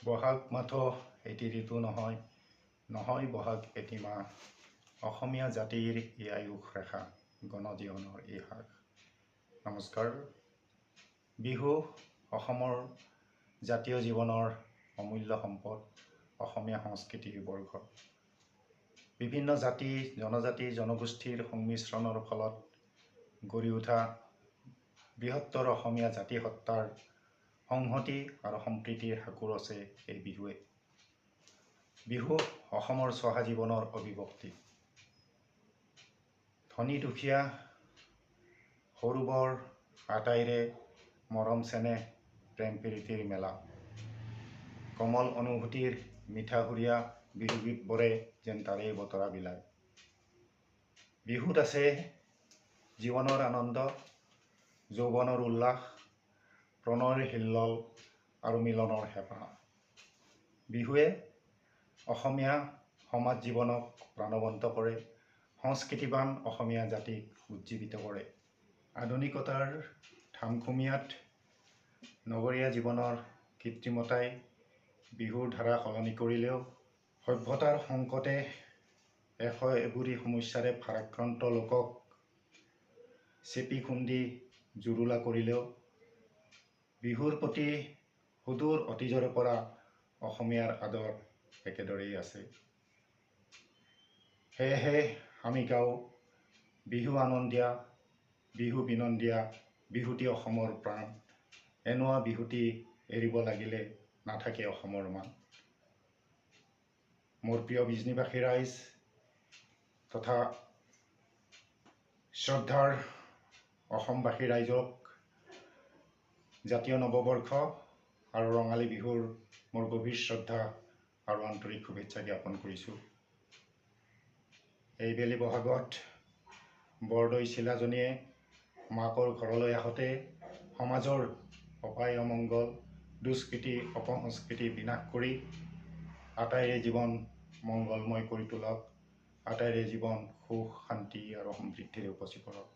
বহাগ মাথো এটি ঋতু নহয়, নহয় বহাগ এটি মাহ। অসমীয়া জাতিৰ এই আয়ুস ৰেখা, গণজীৱনৰ এই হাস। নমস্কাৰ। বিহু অসমৰ জাতীয় জীৱনৰ অমূল্য সম্পদ, অসমীয়া সংস্কৃতিৰ বৰ্গ। বিভিন্ন জাতি জনজাতি জনগোষ্ঠীৰ সংমিশ্ৰণৰ ফলত গঢ়ি উঠা বৃহত্তৰ অসমীয়া জাতিসত্তাৰ সংহতি আৰু সম্প্ৰীতিৰ সাঁকোৰ আছে এই বিহুৱে। বিহু অসমৰ চহা জীৱনৰ অভিব্যক্তি। ধনী দুখীয়া সৰু বৰ আটাইৰে মৰম চেনেহ প্ৰেম প্ৰীতিৰ মেলা। কমল অনুভূতিৰ মিঠাসুৰীয়া বিহুগীতবোৰে যেন তাৰেই বতৰা বিলায়। বিহুত আছে জীৱনৰ আনন্দ, যৌৱনৰ উল্লাস, প্ৰণয়ৰ হিল্লল আৰু মিলনৰ হেঁপাহ। বিহুৱে অসমীয়া সমাজ জীৱনক প্ৰাণৱন্ত কৰে, সংস্কৃতিবান অসমীয়া জাতিক উজ্জীৱিত কৰে। আধুনিকতাৰ ধামখুমীয়াত নগৰীয়া জীৱনৰ কৃত্ৰিমতাই বিহুৰ ধাৰা সলনি কৰিলেও, সভ্যতাৰ সংকটে এশ এগুৰি সমস্যাৰে ভাৰাক্ৰান্ত লোকক চেপি খুন্দি জুৰুলা কৰিলেও, বিহুৰ প্ৰতি সুদূৰ অতীজৰে পৰা অসমীয়াৰ আদৰ একেদৰেই আছে। সেয়েহে আমি গাওঁ, বিহু আনন্দীয়া, বিহু বিনন্দীয়া, বিহুতি অসমৰ প্ৰাণ। এনোৱা বিহুতি এৰিব লাগিলে নাথাকে অসমৰ মান। মোৰ প্ৰিয় বিজনীবাসী ৰাইজ তথা শ্ৰদ্ধাৰ অসমবাসী ৰাইজক জাতীয় নৱবৰ্ষ আৰু ৰঙালী বিহুৰ মোৰ গভীৰ শ্ৰদ্ধা আৰু আন্তৰিক শুভেচ্ছা জ্ঞাপন কৰিছোঁ। এইবেলি বহাগত বৰদৈ চিলাজনীয়ে মাকৰ ঘৰলৈ আহোঁতে সমাজৰ অপায় অমংগল, দুষ্কৃতি অপসংস্কৃতি বিনাশ কৰি আটাইৰে জীৱন মংগলময় কৰি তোলক, আটাইৰে জীৱন সুখ শান্তি আৰু সমৃদ্ধিৰে উপচি পৰক।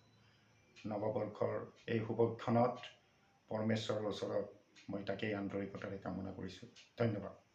নৱবৰ্ষৰ এই শুভক্ষণত পৰমেশ্বৰৰ ওচৰত মই তাকেই আন্তৰিকতাৰে কামনা কৰিছোঁ। ধন্যবাদ।